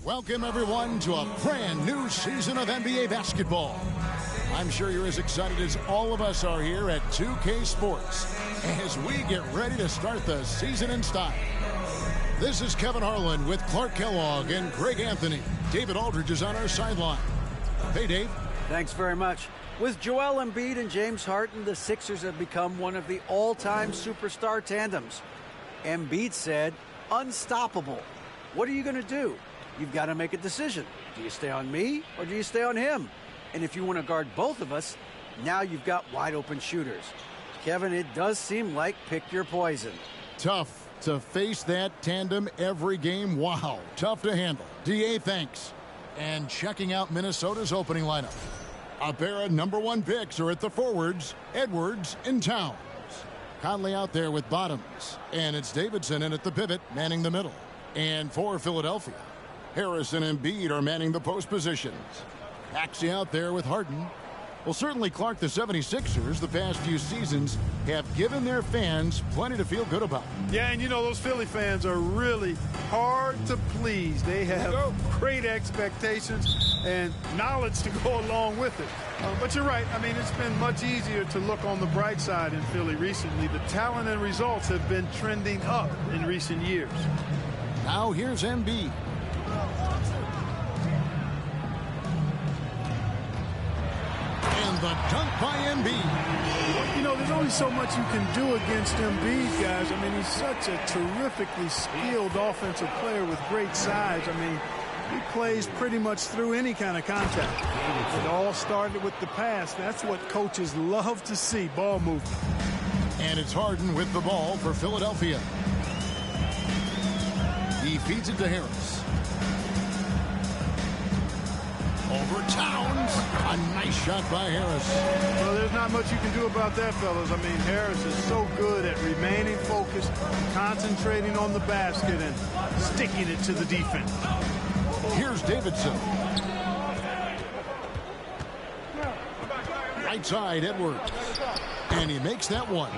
Welcome, everyone, to a brand new season of NBA basketball. I'm sure you're as excited as all of us are here at 2K Sports as we get ready to start the season in style. This is Kevin Harlan with Clark Kellogg and Greg Anthony. David Aldridge is on our sideline. Hey, Dave. Thanks very much. With Joel Embiid and James Harden, the Sixers have become one of the all-time superstar tandems. Embiid said, unstoppable. What are you going to do? You've got to make a decision. Do you stay on me or do you stay on him? And if you want to guard both of us, now you've got wide-open shooters. Kevin, it does seem like pick your poison. Tough to face that tandem every game. Wow, tough to handle. DA, thanks. And checking out Minnesota's opening lineup. A pair of #1 picks are at the forwards, Edwards and Towns. Conley out there with Bottoms. And it's Davidson in at the pivot, manning the middle. And for Philadelphia, Harris and Embiid are manning the post positions. Maxey out there with Harden. Well, certainly, Clark, the 76ers the past few seasons have given their fans plenty to feel good about. Yeah, and you know, those Philly fans are really hard to please. They have great expectations and knowledge to go along with it. But you're right. I mean, it's been much easier to look on the bright side in Philly recently. The talent and results have been trending up in recent years. Now here's Embiid. And the dunk by Embiid. You know, there's only so much you can do against Embiid, guys. I mean, he's such a terrifically skilled offensive player with great size. I mean, he plays pretty much through any kind of contact. It all started with the pass. That's what coaches love to see, ball movement. And it's Harden with the ball for Philadelphia. He feeds it to Harris. Over Towns. A nice shot by Harris. Well, there's not much you can do about that, fellas. I mean, Harris is so good at remaining focused, concentrating on the basket, and sticking it to the defense. Here's Davidson. Right side, Edwards. And he makes that one.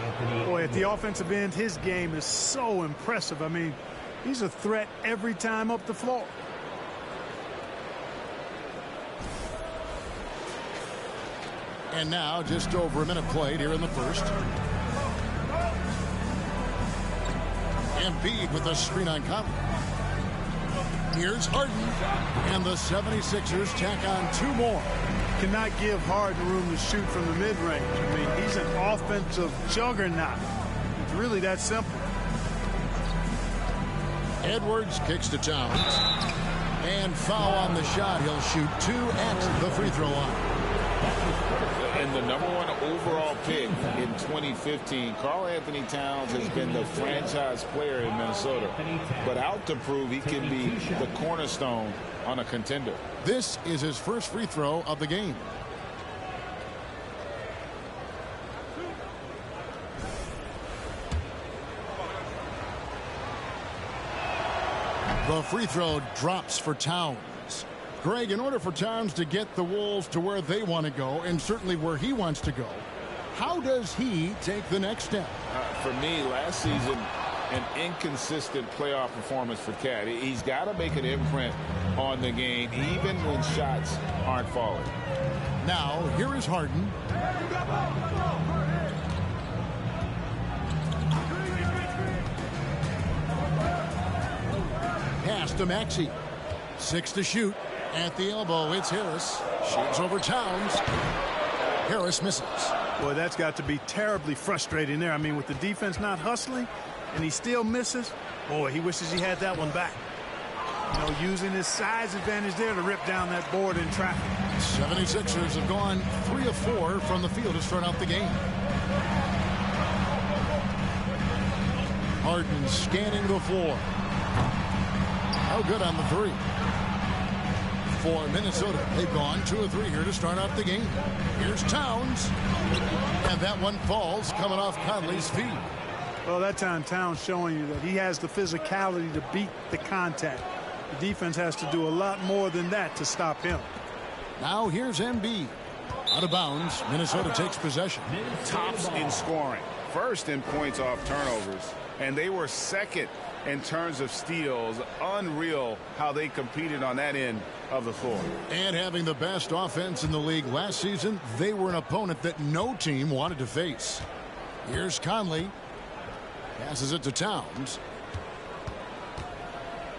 Boy, at the offensive end, his game is so impressive. I mean, he's a threat every time up the floor. And now just over a minute played here in the first. Embiid with a screen on Conley. Here's Harden. And the 76ers tack on 2 more. Cannot give Harden room to shoot from the mid-range. I mean, he's an offensive juggernaut. It's really that simple. Edwards kicks to Towns. And foul on the shot. He'll shoot 2 at the free throw line. And the #1 overall pick in 2015, Karl Anthony Towns has been the franchise player in Minnesota, but out to prove he can be the cornerstone on a contender. This is his first free throw of the game. The free throw drops for Towns. Greg, in order for Towns to get the Wolves to where they want to go, and certainly where he wants to go, how does he take the next step? For me, last season, an inconsistent playoff performance for Cat. He's got to make an imprint on the game, even when shots aren't falling. Now, here is Harden. Pass to Maxey. 6 to shoot. At the elbow, it's Harris. Shoots over Towns. Harris misses. Boy, that's got to be terribly frustrating there. I mean, with the defense not hustling, and he still misses, boy, he wishes he had that one back. You know, using his size advantage there to rip down that board in traffic. 76ers have gone 3 of 4 from the field to start out the game. Harden scanning the floor. Oh, good on the 3. For Minnesota, they've gone 2 of 3 here to start out the game. Here's Towns. And that one falls coming off Conley's feet. Well, that time Towns showing you that he has the physicality to beat the contact. The defense has to do a lot more than that to stop him. Now here's Embiid. Out of bounds, Minnesota takes possession. Tops in scoring. First in points off turnovers. And they were second in terms of steals. Unreal how they competed on that end of the floor. And having the best offense in the league last season, they were an opponent that no team wanted to face. Here's Conley. Passes it to Towns.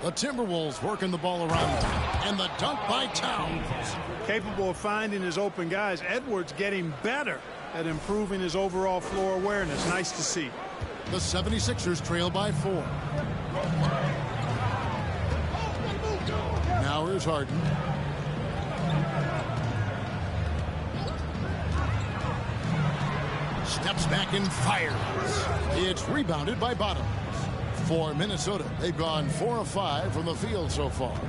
The Timberwolves working the ball around. And the dunk by Towns. Capable of finding his open guys. Edwards getting better at improving his overall floor awareness. Nice to see. The 76ers trail by 4. Now here's Harden. Steps back and fires. It's rebounded by Bottoms. For Minnesota, they've gone 4 of 5 from the field so far.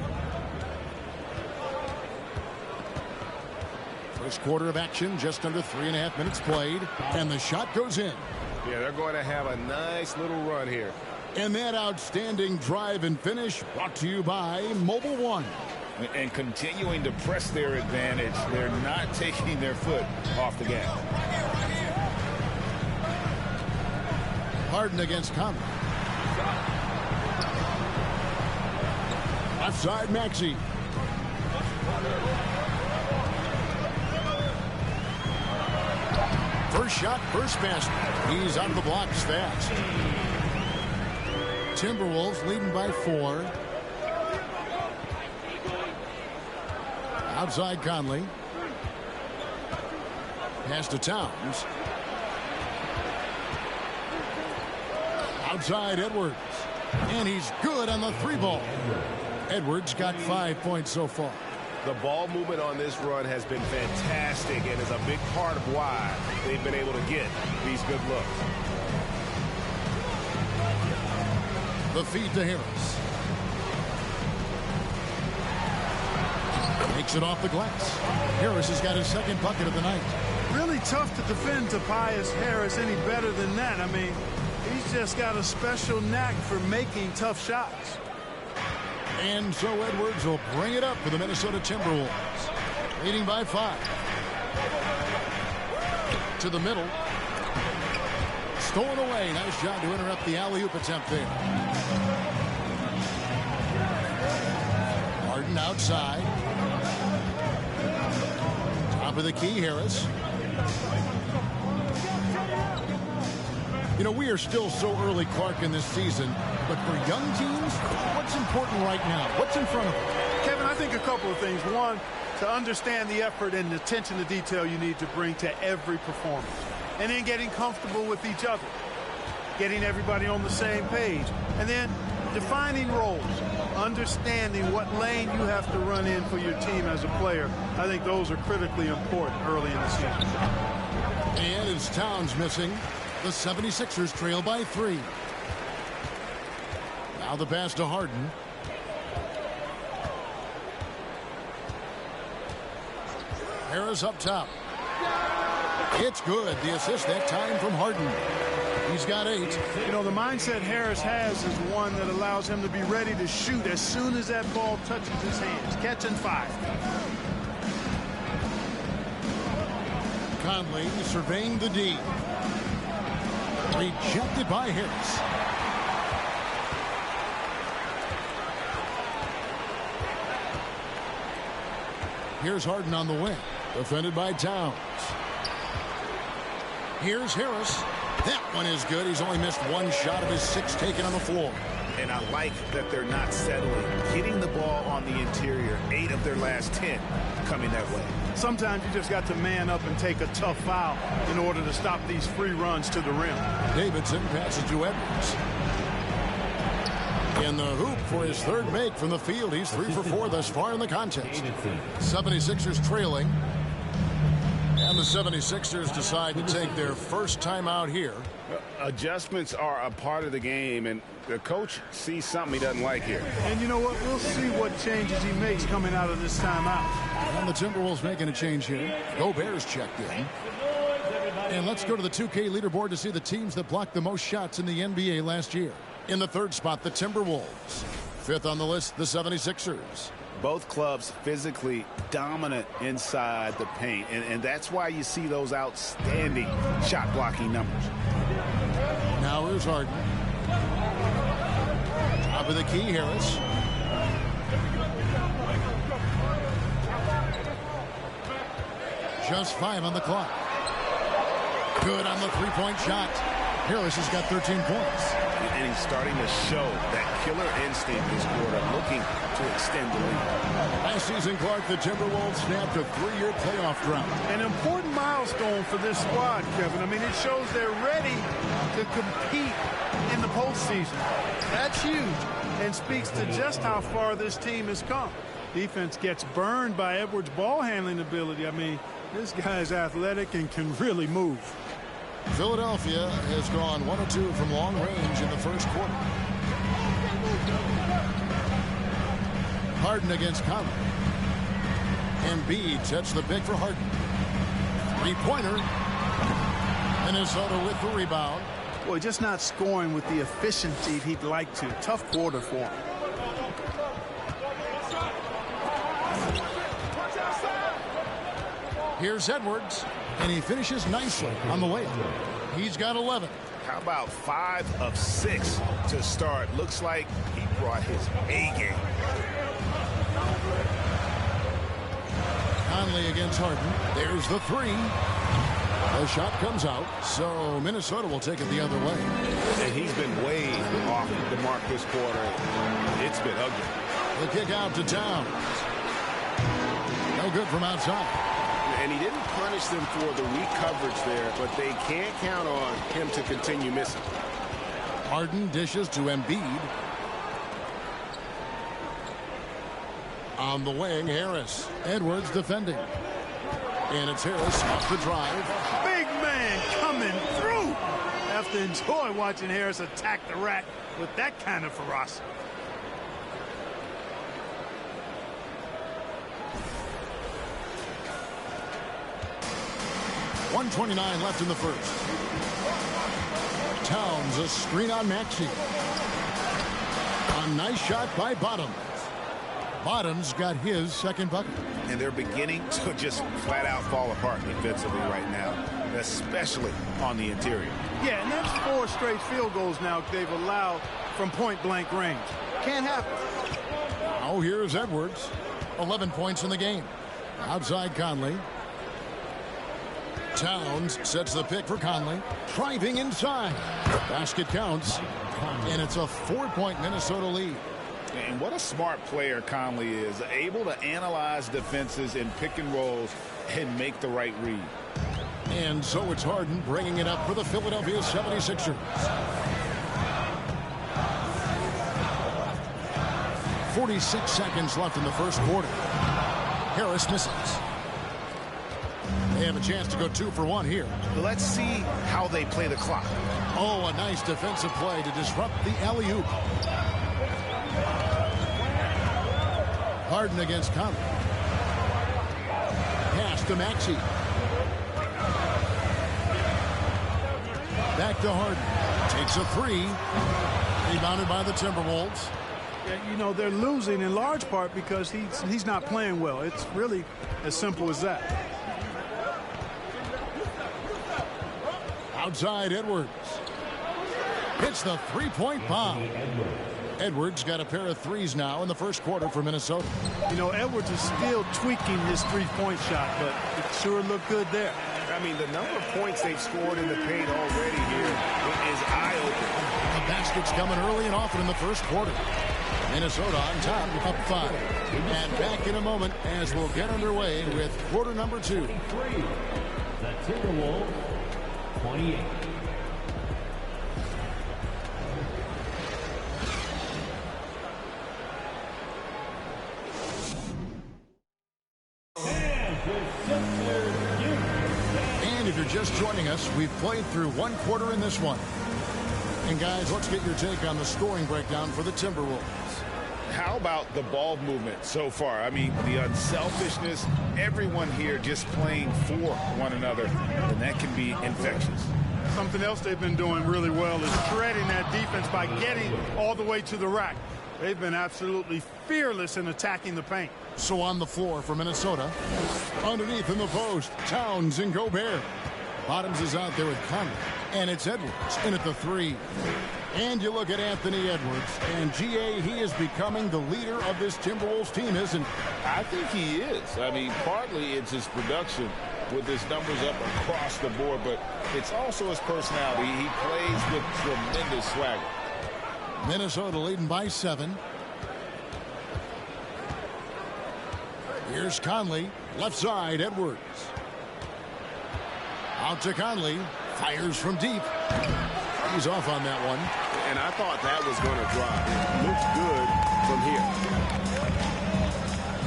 First quarter of action, just under 3.5 minutes played, and the shot goes in. Yeah, they're going to have a nice little run here. And that outstanding drive and finish brought to you by Mobile One. And continuing to press their advantage. They're not taking their foot off the gas. Harden against Conley. Left side, Maxey. First shot, first basket. He's out of the blocks fast. Timberwolves leading by 4. Outside Conley. Pass to Towns. Outside Edwards. And he's good on the 3-ball. Edwards got 5 points so far. The ball movement on this run has been fantastic and is a big part of why they've been able to get these good looks. The feed to Harris. Takes it off the glass. Harris has got his second bucket of the night. Really tough to defend Tobias Harris any better than that. I mean, he's just got a special knack for making tough shots. And so Edwards will bring it up for the Minnesota Timberwolves. Leading by 5. To the middle. Stolen away. Nice job to interrupt the alley-oop attempt there. Harden outside. Top of the key, Harris. You know, we are still so early, Clark, in this season. But for young teams, what's important right now? What's in front of them? Kevin, I think a couple of things. One, to understand the effort and attention to detail you need to bring to every performance. And then getting comfortable with each other. Getting everybody on the same page. And then defining roles. Understanding what lane you have to run in for your team as a player. I think those are critically important early in the season. And as Towns missing, the 76ers trail by 3. Now the pass to Harden. Harris up top. It's good. The assist that time from Harden. He's got 8. You know, the mindset Harris has is one that allows him to be ready to shoot as soon as that ball touches his hands. Catch and fire. Conley surveying the D. Rejected by Harris. Here's Harden on the wing. Defended by Towns. Here's Harris. That one is good. He's only missed 1 shot of his 6 taken on the floor. And I like that they're not settling. Getting the ball on the interior, 8 of their last 10 coming that way. Sometimes you just got to man up and take a tough foul in order to stop these free runs to the rim. Davidson passes to Edwards. In the hoop for his 3rd make from the field. He's 3 for 4 thus far in the contest. 76ers trailing. And the 76ers decide to take their first time out here. Adjustments are a part of the game, and the coach sees something he doesn't like here. And you know what? We'll see what changes he makes coming out of this timeout. And the Timberwolves making a change here. Gobert's checked in. And let's go to the 2K leaderboard to see the teams that blocked the most shots in the NBA last year. In the 3rd spot, the Timberwolves. 5th on the list, the 76ers. Both clubs physically dominant inside the paint, and that's why you see those outstanding shot blocking numbers. Now here's Harden. Top of the key, Harris. Just 5 on the clock. Good on the three-point shot. Harris has got 13 points. And he's starting to show that killer instinct this quarter, looking to extend the lead. Last season, Clark, the Timberwolves snapped a 3-year playoff drought. An important milestone for this squad, Kevin. I mean, it shows they're ready to compete in the postseason. That's huge and speaks to just how far this team has come. Defense gets burned by Edwards' ball handling ability. I mean, this guy's athletic and can really move. Philadelphia has gone 1 of 2 from long range in the first quarter. Harden against Conley. Embiid sets the pick for Harden. Three-pointer. Minnesota with the rebound. Boy, just not scoring with the efficiency he'd like to. Tough quarter for him. Here's Edwards, and he finishes nicely on the layup. He's got 11. How about 5 of 6 to start? Looks like he brought his A game. Conley against Harden. There's the three. The shot comes out, so Minnesota will take it the other way. And he's been way off the mark this quarter. It's been ugly. The kick out to Towns. No good from outside. And he didn't punish them for the weak coverage there, but they can't count on him to continue missing. Harden dishes to Embiid. On the wing, Harris. Edwards defending. And it's Harris off the drive. Big man coming through. Have to enjoy watching Harris attack the rack with that kind of ferocity. .129 left in the first. Towns, a screen on Maxey. A nice shot by Bottoms. Bottoms got his second bucket. And they're beginning to just flat out fall apart defensively right now, especially on the interior. Yeah, and that's 4 straight field goals now they've allowed from point-blank range. Can't happen. Oh, here's Edwards. 11 points in the game. Outside Conley. Towns sets the pick for Conley. Driving inside. Basket counts. And it's a 4-point Minnesota lead. And what a smart player Conley is. Able to analyze defenses in pick and rolls and make the right read. And so it's Harden bringing it up for the Philadelphia 76ers. 46 seconds left in the first quarter. Harris misses. They have a chance to go 2 for 1 here. Let's see how they play the clock. Oh, a nice defensive play to disrupt the alley-oop. Harden against Conley. Pass to Maxey. Back to Harden. Takes a 3. Rebounded by the Timberwolves. Yeah, you know, they're losing in large part because he's not playing well. It's really as simple as that. Outside Edwards. Hits the three-point bomb. Edwards got a pair of threes now in the first quarter for Minnesota. You know, Edwards is still tweaking his three-point shot, but it sure looked good there. I mean, the number of points they've scored in the paint already here is eye-opening. The basket's coming early and often in the first quarter. Minnesota on top, up 5. And back in a moment as we'll get underway with quarter number 2. The Timberwolves, 28. And if you're just joining us, we've played through 1 quarter in this one. And guys, let's get your take on the scoring breakdown for the Timberwolves. How about the ball movement so far? I mean, the unselfishness, everyone here just playing for one another, and that can be infectious. Something else they've been doing really well is shredding that defense by getting all the way to the rack. They've been absolutely fearless in attacking the paint. So on the floor for Minnesota, underneath in the post, Towns and Gobert. Bottoms is out there with Conley, and it's Edwards in at the 3. And you look at Anthony Edwards, and GA, he is becoming the leader of this Timberwolves team, isn't he? I think he is. I mean, partly it's his production with his numbers up across the board, but it's also his personality. He plays with tremendous swagger. Minnesota leading by 7. Here's Conley, left side, Edwards. Out to Conley, fires from deep. He's off on that one. And I thought that was going to drop. It looks good from here.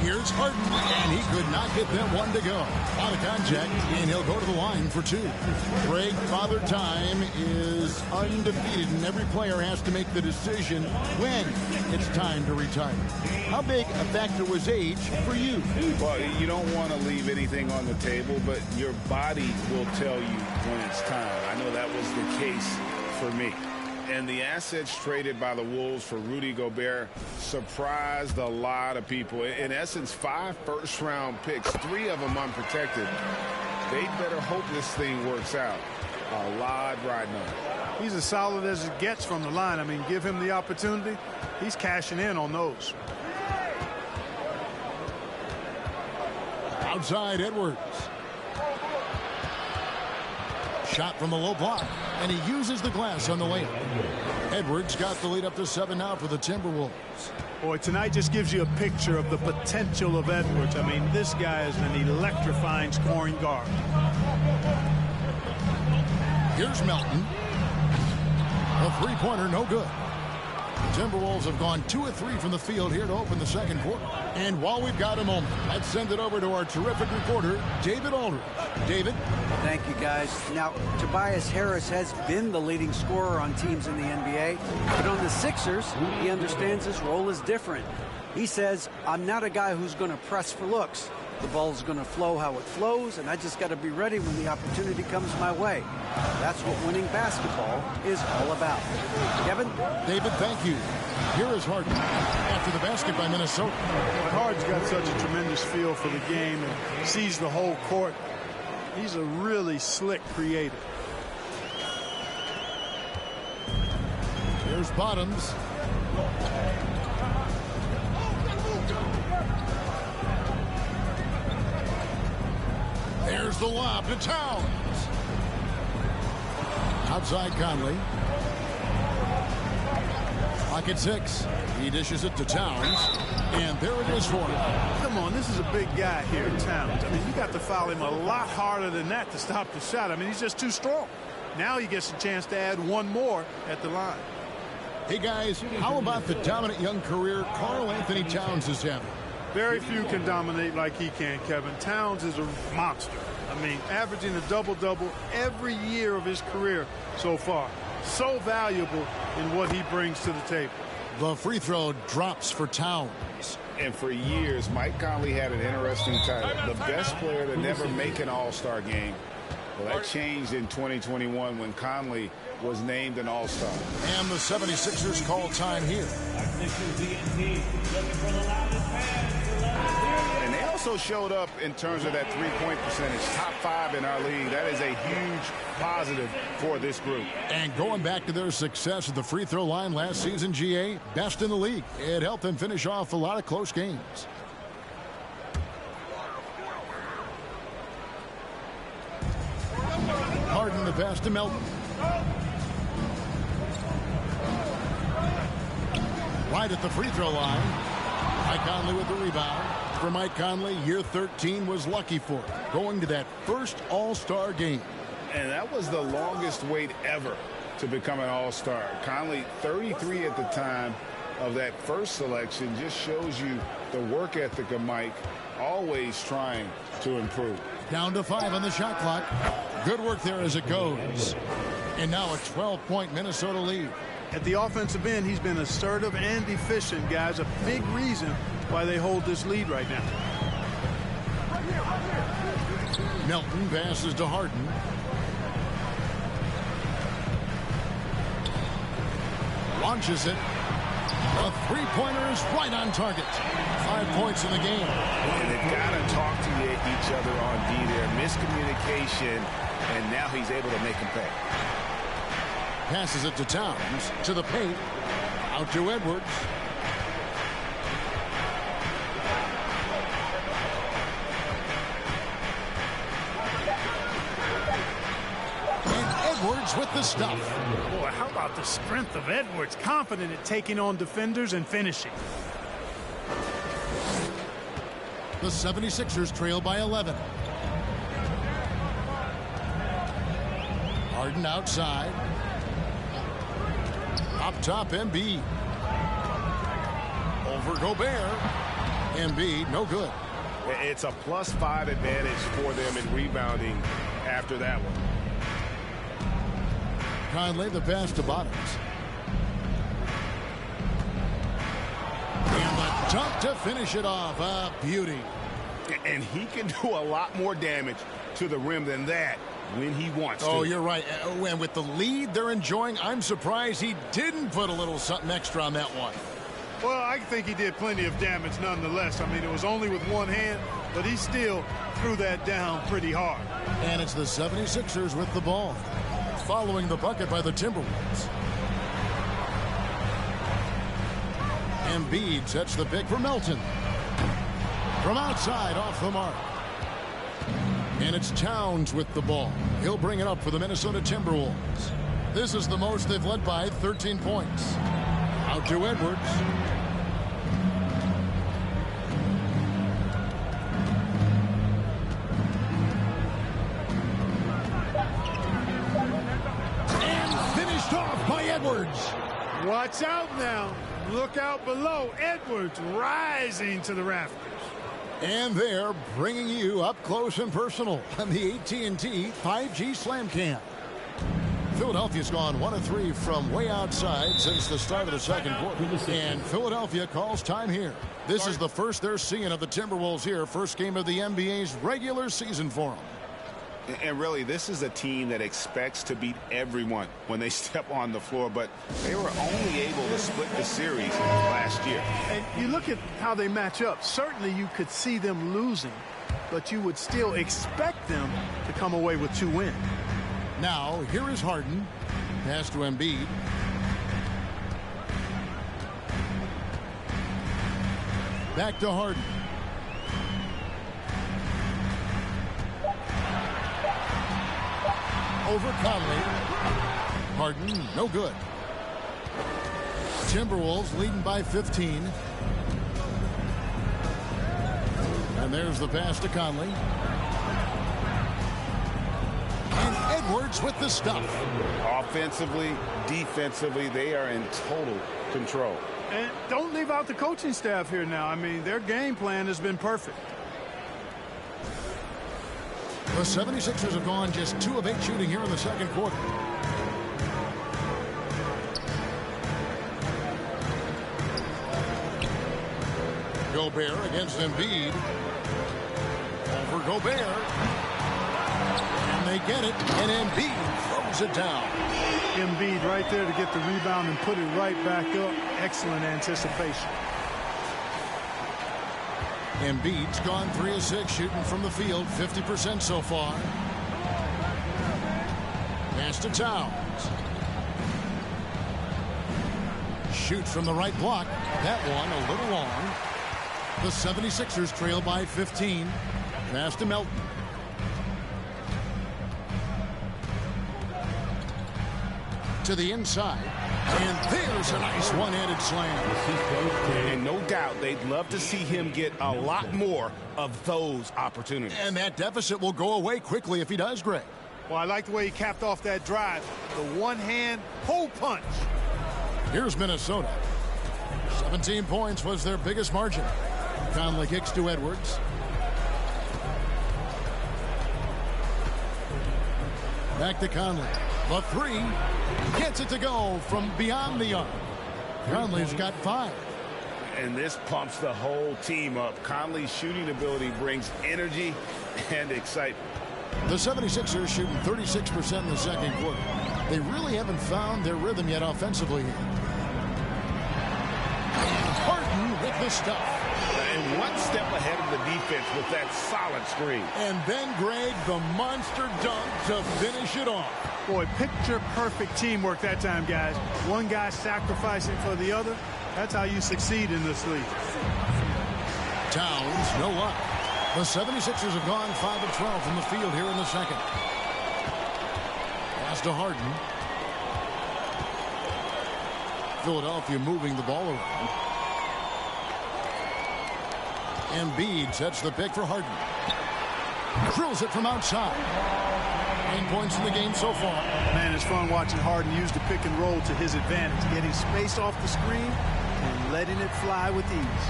Here's Harden, and he could not get that one to go. Out of contact, and he'll go to the line for 2. Greg, Father Time is undefeated, and every player has to make the decision when it's time to retire. How big a factor was age for you? Well, you don't want to leave anything on the table, but your body will tell you when it's time. I know that was the case for me. And the assets traded by the Wolves for Rudy Gobert surprised a lot of people. In essence, 5 first-round picks, 3 of them unprotected. They better hope this thing works out. A lot riding on it. He's as solid as it gets from the line. I mean, give him the opportunity. He's cashing in on those. Outside Edwards. Shot from the low block, and he uses the glass on the layup. Edwards got the lead up to 7 now for the Timberwolves. Boy, tonight just gives you a picture of the potential of Edwards. I mean, this guy is an electrifying scoring guard. Here's Melton. A three-pointer, no good. The Timberwolves have gone 2 of 3 from the field here to open the second quarter. And while we've got a moment, let's send it over to our terrific reporter, David Aldridge. David? Thank you, guys. Now, Tobias Harris has been the leading scorer on teams in the NBA, but on the Sixers, he understands his role is different. He says, I'm not a guy who's going to press for looks. The ball's going to flow how it flows, and I just got to be ready when the opportunity comes my way. That's what winning basketball is all about. Kevin? David, thank you. Here is Harden after the basket by Minnesota. But Harden's got such a tremendous feel for the game and sees the whole court. He's a really slick creator. Here's Bottoms. There's the lob to Towns. Outside Conley. Clock at 6. He dishes it to Towns. And there it is for him. Come on, this is a big guy here, Towns. I mean, you got to foul him a lot harder than that to stop the shot. I mean, he's just too strong. Now he gets a chance to add one more at the line. Hey, guys, how about the dominant young career Karl Anthony Towns is having? Very few can dominate like he can, Kevin. Towns is a monster. I mean, averaging a double-double every year of his career so far. So valuable in what he brings to the table. The free throw drops for Towns. And for years, Mike Conley had an interesting title. The best player to never make an All-Star game. Well, that changed in 2021 when Conley was named an All-Star. And the 76ers call time here. And they also showed up in terms of that three-point percentage. Top 5 in our league. That is a huge positive for this group. And going back to their success at the free throw line last season, GA, best in the league. It helped them finish off a lot of close games. Harden the pass to Melton. Right at the free throw line. Mike Conley with the rebound. For Mike Conley, year 13 was lucky for him, going to that first All-Star game. And that was the longest wait ever to become an All-Star. Conley, 33 at the time of that first selection, just shows you the work ethic of Mike, always trying to improve. Down to 5 on the shot clock. Good work there as it goes. And now a 12-point Minnesota lead. At the offensive end, he's been assertive and efficient, guys. A big reason why they hold this lead right now. Melton passes to Harden. Launches it. A three-pointer is right on target. 5 points in the game. And they've got to talk to each other on D there. Miscommunication, and now he's able to make him pay. Passes it to Towns. To the paint. Out to Edwards. And Edwards with the stuff. Boy, how about the strength of Edwards? Confident at taking on defenders and finishing. The 76ers trail by 11. Harden outside. Up top, Embiid. Over Gobert. Embiid, no good. It's a +5 advantage for them in rebounding after that one. Conley, the pass to Bottoms. And the dunk to finish it off. A beauty. And he can do a lot more damage to the rim than that when he wants to. Oh, you're right. And with the lead they're enjoying, I'm surprised he didn't put a little something extra on that one. Well, I think he did plenty of damage nonetheless. I mean, it was only with one hand, but he still threw that down pretty hard. And it's the 76ers with the ball, following the bucket by the Timberwolves. Embiid sets the pick for Melton. From outside, off the mark. And it's Towns with the ball. He'll bring it up for the Minnesota Timberwolves. This is the most they've led by 13 points. Out to Edwards. And finished off by Edwards. Watch out now. Look out below. Edwards rising to the rafters. And they're bringing you up close and personal on the AT&T 5G Slam Cam. Philadelphia's gone 1 of 3 from way outside since the start of the second quarter. And Philadelphia calls time here. This is the first they're seeing of the Timberwolves here. First game of the NBA's regular season for them. And really, this is a team that expects to beat everyone when they step on the floor, but they were only able to split the series last year. And you look at how they match up. Certainly you could see them losing, but you would still expect them to come away with 2 wins. Now, here is Harden. Pass to Embiid. Back to Harden. Over Conley. Harden, no good. Timberwolves leading by 15. And there's the pass to Conley. And Edwards with the stuff. Offensively, defensively, they are in total control. And don't leave out the coaching staff here now. I mean, their game plan has been perfect. The 76ers have gone just 2 of 8 shooting here in the second quarter. Gobert against Embiid. Over Gobert. And they get it, and Embiid throws it down. Embiid right there to get the rebound and put it right back up. Excellent anticipation. Embiid's gone 3 of 6 shooting from the field, 50% so far. Pass to Towns. Shoots from the right block. That one a little long. The 76ers trail by 15. Pass to Melton. To the inside. And there's a nice one-handed slam. And no doubt they'd love to see him get a lot more of those opportunities. And that deficit will go away quickly if he does, Greg. Well, I like the way he capped off that drive. The one-hand pull punch. Here's Minnesota. 17 points was their biggest margin. Conley kicks to Edwards. Back to Conley. The 3 gets it to go from beyond the arc. Conley's got 5. And this pumps the whole team up. Conley's shooting ability brings energy and excitement. The 76ers shooting 36% in the second quarter. They really haven't found their rhythm yet offensively here. Harden with the stuff. And one step ahead of the defense with that solid screen. And then Greg, the monster dunk to finish it off. Boy, picture-perfect teamwork that time, guys. One guy sacrificing for the other. That's how you succeed in this league. Towns, no luck. The 76ers have gone 5 of 12 from the field here in the second. Pass to Harden. Philadelphia moving the ball around. Embiid sets the pick for Harden. Drills it from outside. 9 points in the game so far. Man, it's fun watching Harden use the pick and roll to his advantage, getting space off the screen and letting it fly with ease.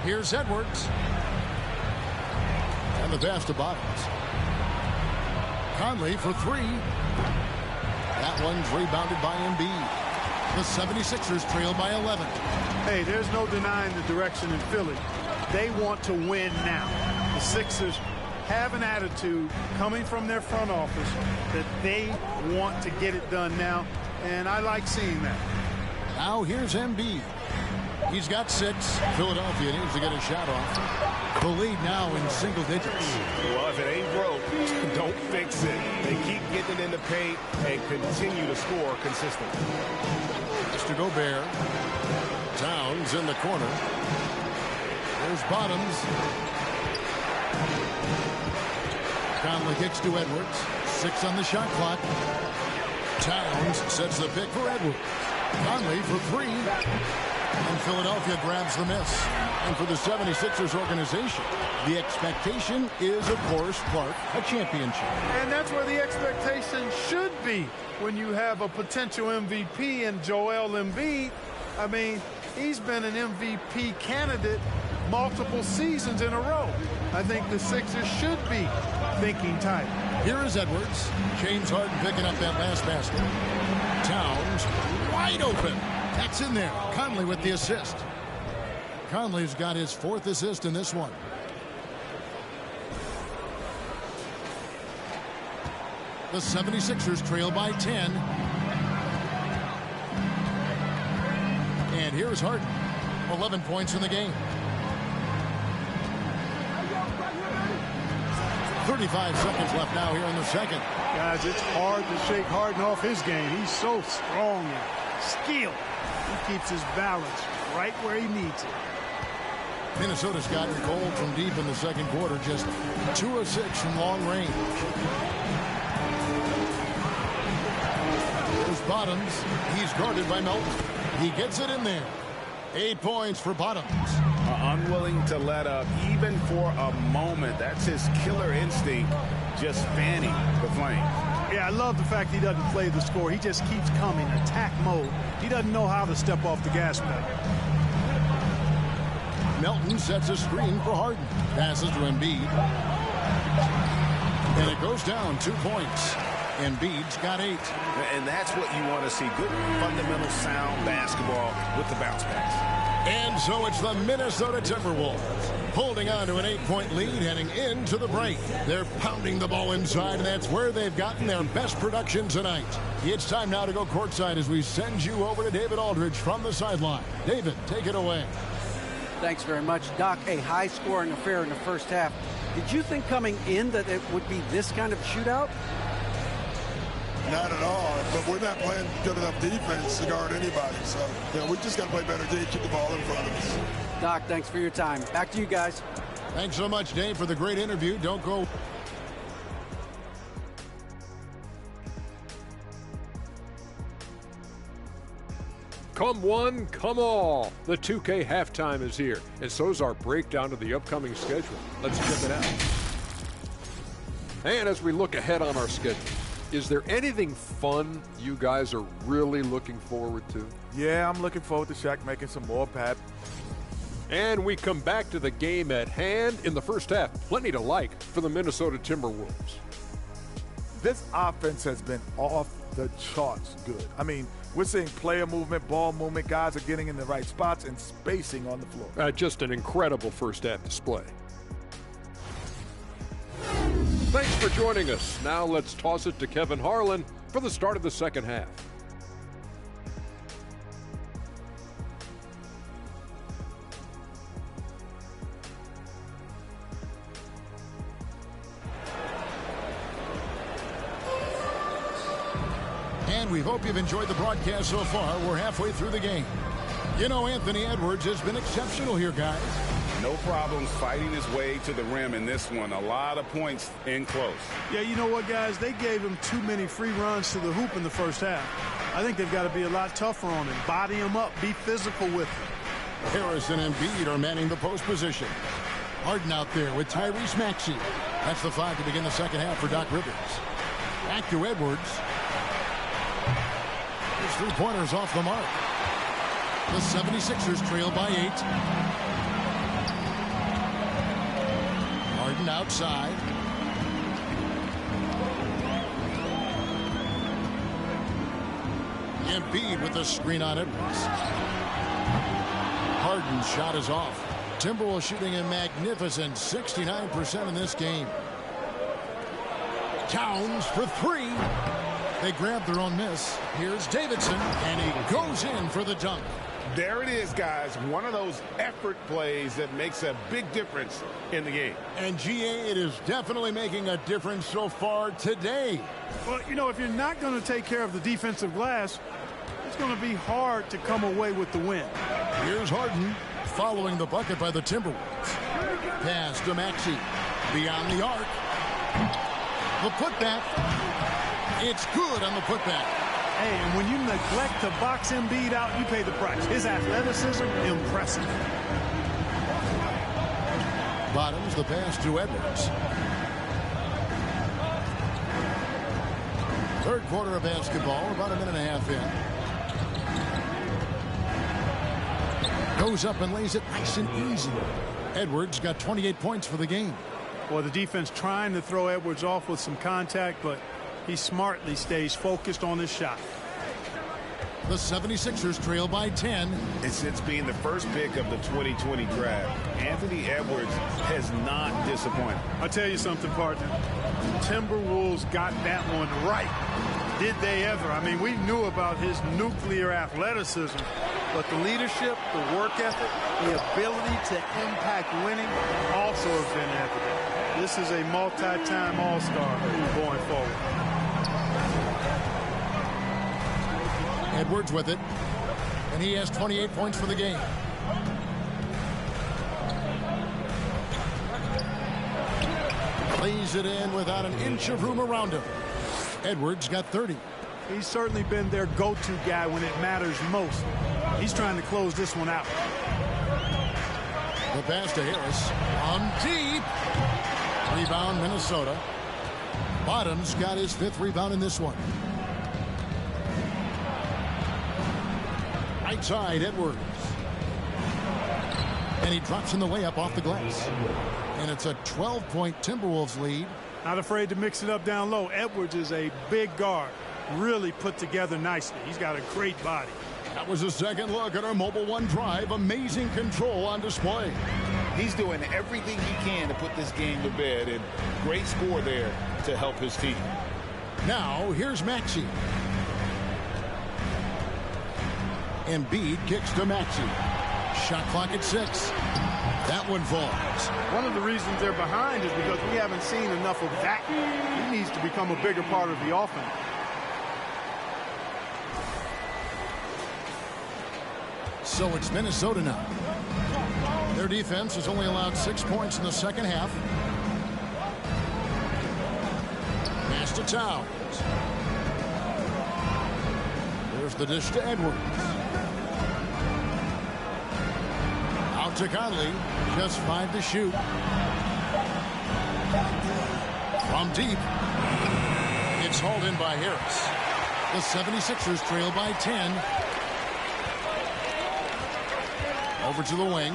Here's Edwards. And the pass to Bottoms. Conley for 3. That one's rebounded by Embiid. The 76ers trail by 11. Hey, there's no denying the direction in Philly. They want to win now. The Sixers have an attitude coming from their front office that they want to get it done now, and I like seeing that. Now here's Embiid. He's got 6. Philadelphia needs to get a shot off. The lead now in single digits. Well, if it ain't broke, don't fix it. They keep getting it in the paint and continue to score consistently. Mr. Gobert. Towns in the corner. There's Bottoms. Conley kicks to Edwards. 6 on the shot clock. Towns sets the pick for Edwards. Conley for 3. And Philadelphia grabs the miss. And for the 76ers organization, the expectation is, of course, Clark, a championship. And that's where the expectation should be when you have a potential MVP in Joel Embiid. I mean, he's been an MVP candidate multiple seasons in a row. I think the Sixers should be thinking tight. Here is Edwards. James Harden picking up that last basket. Towns wide open. That's in there. Conley with the assist. Conley's got his 4th assist in this one. The 76ers trail by 10. And here's Harden. 11 points in the game. 35 seconds left now here in the second. Guys, it's hard to shake Harden off his game. He's so strong and skilled. He keeps his balance right where he needs it. Minnesota's gotten cold from deep in the second quarter. Just 2 of 6 from long range. There's Bottoms. He's guarded by Melton. He gets it in there. 8 points for Bottoms. Unwilling to let up even for a moment. That's his killer instinct, just fanning the flame. Yeah, I love the fact he doesn't play the score. He just keeps coming, attack mode. He doesn't know how to step off the gas pedal. Melton sets a screen for Harden. Passes to Embiid. And it goes down 2 points. Embiid's got 8. And that's what you want to see. Good, fundamental, sound basketball with the bounce pass. And so it's the Minnesota Timberwolves holding on to an 8-point lead heading into the break. They're pounding the ball inside, and that's where they've gotten their best production tonight. It's time now to go courtside as we send you over to David Aldridge from the sideline. David, take it away. Thanks very much, Doc. A high-scoring affair in the first half. Did you think coming in that it would be this kind of shootout? Not at all, but we're not playing good enough defense to guard anybody. So, we just got to play better D, keep the ball in front of us. Doc, thanks for your time. Back to you guys. Thanks so much, Dave, for the great interview. Don't go. Come one, come all. The 2K halftime is here, and so's our breakdown of the upcoming schedule. Let's check it out. And as we look ahead on our schedule, is there anything fun you guys are really looking forward to? Yeah, I'm looking forward to Shaq making some more, Pat. And we come back to the game at hand in the first half. Plenty to like for the Minnesota Timberwolves. This offense has been off the charts good. I mean, we're seeing player movement, ball movement. Guys are getting in the right spots and spacing on the floor. Just an incredible first half display. Thanks for joining us. Now let's toss it to Kevin Harlan for the start of the second half. We hope you've enjoyed the broadcast so far. We're halfway through the game. You know, Anthony Edwards has been exceptional here, guys. No problems fighting his way to the rim in this one. A lot of points in close. Yeah, you know what, guys? They gave him too many free runs to the hoop in the first half. I think they've got to be a lot tougher on him. Body him up. Be physical with him. Harris and Embiid are manning the post position. Harden out there with Tyrese Maxey. That's the 5 to begin the second half for Doc Rivers. Back to Edwards. His three-pointers off the mark. The 76ers trail by 8. Harden outside. Embiid with the screen on Edwards. Harden's shot is off. Timberwolves shooting a magnificent 69% in this game. Towns for 3. They grab their own miss. Here's Davidson, and he goes in for the dunk. There it is, guys. One of those effort plays that makes a big difference in the game. And, GA, it is definitely making a difference so far today. Well, you know, if you're not going to take care of the defensive glass, it's going to be hard to come away with the win. Here's Harden following the bucket by the Timberwolves. Pass to Maxey. Beyond the arc. The putback. It's good on the putback. Hey, and when you neglect to box Embiid out, you pay the price. His athleticism, impressive. Bottoms the pass to Edwards. Third quarter of basketball, about a minute and a half in. Goes up and lays it nice and easy. Edwards got 28 points for the game. Well, the defense trying to throw Edwards off with some contact, but he smartly stays focused on his shot. The 76ers trail by 10. And since being the first pick of the 2020 draft, Anthony Edwards has not disappointed. I'll tell you something, partner. Timberwolves got that one right. Did they ever? I mean, we knew about his nuclear athleticism, but the leadership, the work ethic, the ability to impact winning also has been evident. This is a multi-time All-Star going forward. Edwards with it, and he has 28 points for the game. Plays it in without an inch of room around him. Edwards got 30. He's certainly been their go-to guy when it matters most. He's trying to close this one out. The pass to Harris on deep. Rebound Minnesota. Bottoms got his 5th rebound in this one. Right side, Edwards. And he drops in the layup off the glass. And it's a 12-point Timberwolves lead. Not afraid to mix it up down low. Edwards is a big guard. Really put together nicely. He's got a great body. That was a second look at our Mobile One drive. Amazing control on display. He's doing everything he can to put this game to bed, and great score there to help his team. Now, here's Maxey. Embiid kicks to Maxey. Shot clock at 6. That one falls. One of the reasons they're behind is because we haven't seen enough of that. He needs to become a bigger part of the offense. So it's Minnesota now. Their defense has only allowed 6 points in the second half. Pass to Towns. There's the dish to Edwards. Out to Conley. Just 5 to shoot. From deep. It's hauled in by Harris. The 76ers trail by 10. Over to the wing.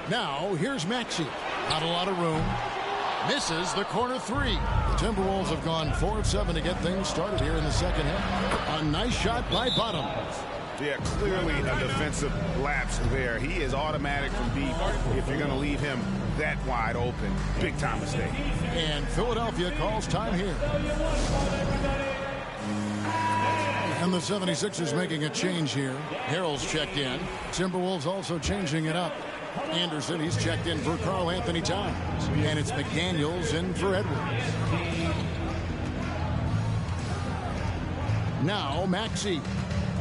Now, here's Maxey. Not a lot of room. Misses the corner 3. The Timberwolves have gone 4 of 7 to get things started here in the second half. A nice shot by Bottoms. Yeah, clearly a defensive lapse there. He is automatic from deep if you're going to leave him that wide open. Big time mistake. And Philadelphia calls time here. And the 76ers making a change here. Harrell's checked in. Timberwolves also changing it up. Anderson, he's checked in for Karl Anthony Towns. And it's McDaniels in for Edwards. Now Maxey.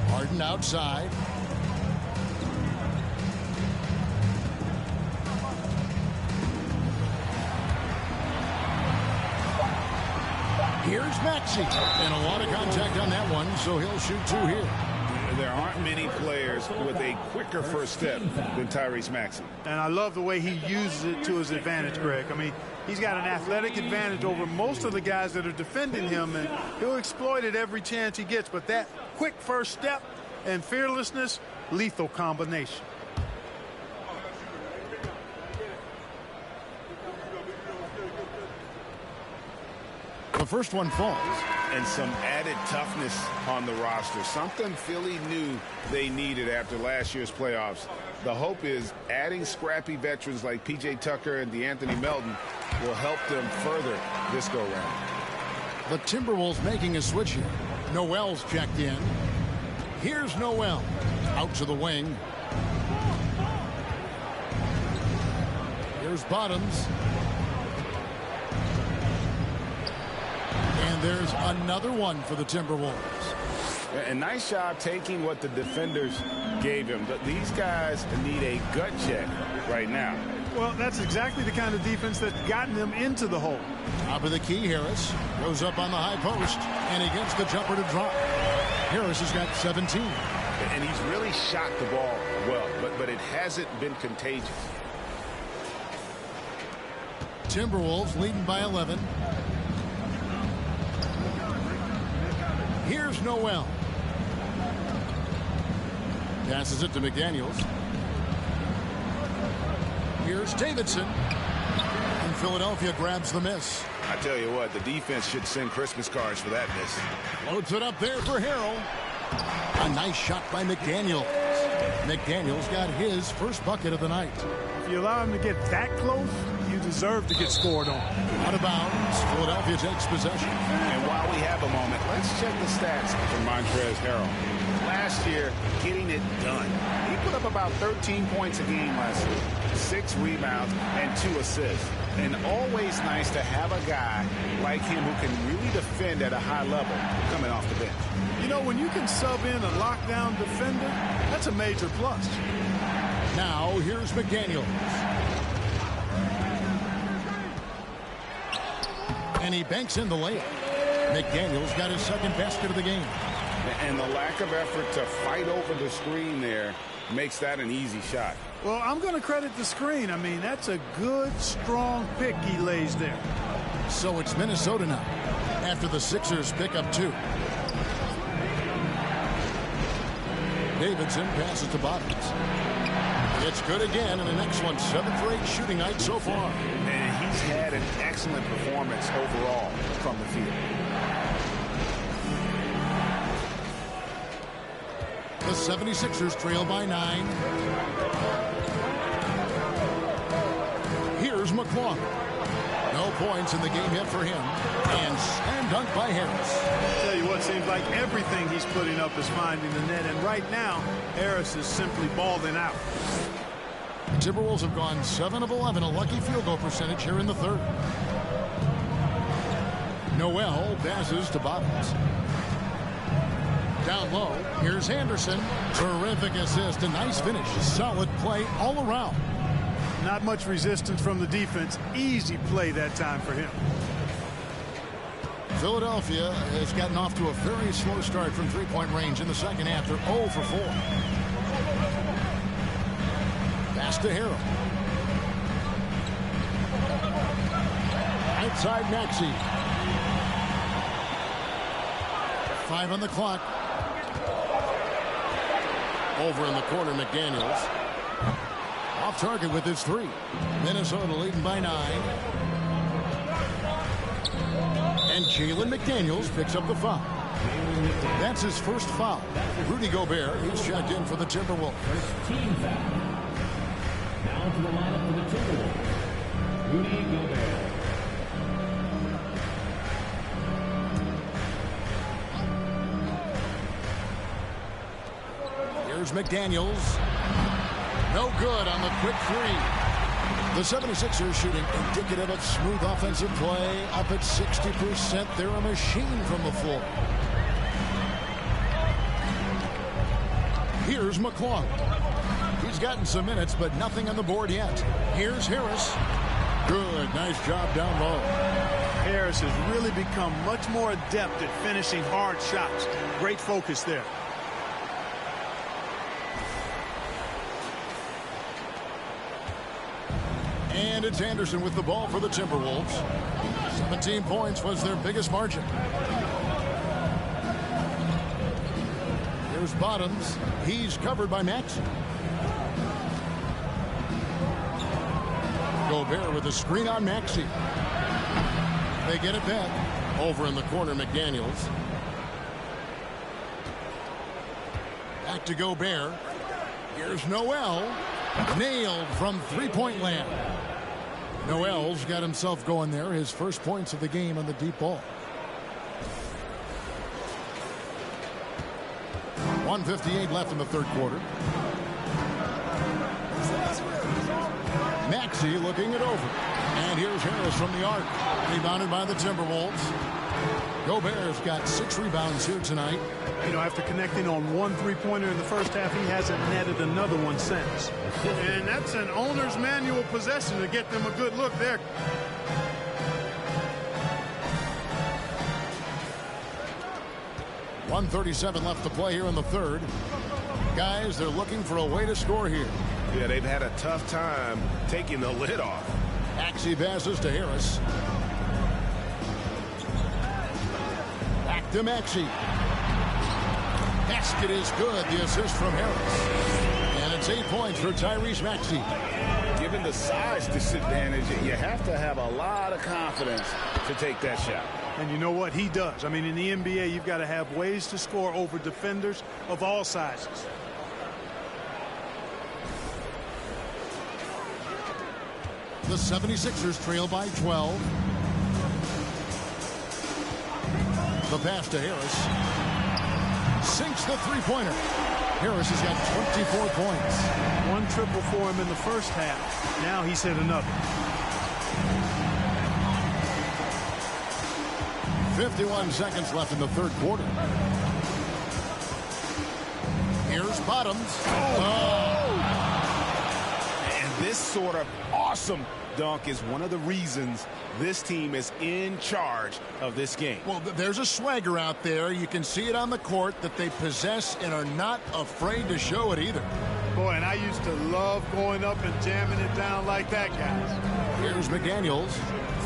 Harden outside. Here's Maxey. And a lot of contact on that one, so he'll shoot 2 here. There aren't many players with a quicker first step than Tyrese Maxey. And I love the way he uses it to his advantage, Greg. I mean, he's got an athletic advantage over most of the guys that are defending him, and he'll exploit it every chance he gets. But that quick first step and fearlessness, lethal combination. The first one falls. And some added toughness on the roster. Something Philly knew they needed after last year's playoffs. The hope is adding scrappy veterans like P.J. Tucker and DeAnthony Melton will help them further this go-round. The Timberwolves making a switch here. Noel's checked in. Here's Noel. Out to the wing. Here's Bottoms. And there's another one for the Timberwolves. A nice job taking what the defenders gave him. But these guys need a gut check right now. Well, that's exactly the kind of defense that's gotten them into the hole. Top of the key, Harris. Goes up on the high post. And he gets the jumper to drop. Harris has got 17. And he's really shot the ball well. But it hasn't been contagious. Timberwolves leading by 11. Here's Noel. Passes it to McDaniels. Here's Davidson. And Philadelphia grabs the miss. I tell you what, the defense should send Christmas cards for that miss. Loads it up there for Harrell. A nice shot by McDaniels. McDaniels got his first bucket of the night. If you allow him to get that close, you deserve to get scored on. Out of bounds. Philadelphia takes possession. And while we have a moment, let's check the stats for Montrezl Harrell. Last year, getting it done. He put up about 13 points a game last year, 6 rebounds, and 2 assists. And always nice to have a guy like him who can really defend at a high level coming off the bench. You know, when you can sub in a lockdown defender, that's a major plus. Now, here's McDaniels. And he banks in the layup. McDaniels got his second basket of the game. And the lack of effort to fight over the screen there makes that an easy shot. Well, I'm going to credit the screen. I mean, that's a good, strong pick he lays there. So it's Minnesota now, after the Sixers pick up 2. Davidson passes to Bottoms. It's good again, and the next one, 7 for 8 shooting night so far. And he's had an excellent performance overall from the field. The 76ers trail by 9. Here's McClung. No points in the game hit for him. And slam dunk by Harris. I'll tell you what, seems like everything he's putting up is finding the net. And right now, Harris is simply balling out. The Timberwolves have gone 7 of 11, a lucky field goal percentage here in the third. Noel passes to Bottoms. Down low, here's Anderson. Terrific assist, a nice finish. Solid play all around. Not much resistance from the defense. Easy play that time for him. Philadelphia has gotten off to a very slow start from three-point range in the second half. They're 0 for 4. Pass to Harrell. Outside Maxey. 5 on the clock. Over in the corner, McDaniels. Off target with his 3. Minnesota leading by 9. And Jalen McDaniels picks up the foul. That's his first foul. Rudy Gobert, he's checked in for the Timberwolves. First team foul. Now to the lineup for the Timberwolves. Rudy Gobert. Here's McDaniels. No good on the quick 3. The 76ers shooting indicative of smooth offensive play, up at 60%. They're a machine from the floor. Here's McClung. He's gotten some minutes, but nothing on the board yet. Here's Harris. Good, nice job down low. Harris has really become much more adept at finishing hard shots. Great focus there. And it's Anderson with the ball for the Timberwolves. 17 points was their biggest margin. Here's Bottoms. He's covered by Max. Gobert with a screen on Maxey. They get it back. Over in the corner, McDaniels. Back to Gobert. Here's Noel. Nailed from three-point land. Noel's got himself going there. His first points of the game on the deep ball. 1:58 left in the third quarter. Maxey looking it over. And here's Harris from the arc. Rebounded by the Timberwolves. Gobert's got 6 rebounds here tonight. You know, after connecting on 1 3-pointer in the first half, he hasn't netted another one since. And that's an owner's manual possession to get them a good look there. .137 left to play here in the third. Guys, they're looking for a way to score here. Yeah, they've had a tough time taking the lid off. Maxey passes to Harris. Back to Maxey. Basket is good. The assist from Harris. And it's 8 points for Tyrese Maxey. Given the size disadvantage, you have to have a lot of confidence to take that shot. And you know what? He does. I mean, in the NBA, you've got to have ways to score over defenders of all sizes. The 76ers trail by 12. The pass to Harris. Sinks the three-pointer. Harris has got 24 points. 1 triple for him in the first half. Now he's hit another. 51 seconds left in the third quarter. Here's Bottoms. And this sort of awesome dunk is one of the reasons this team is in charge of this game. Well, there's a swagger out there. You can see it on the court that they possess and are not afraid to show it either. Boy, and I used to love going up and jamming it down like that, guys. Here's McDaniels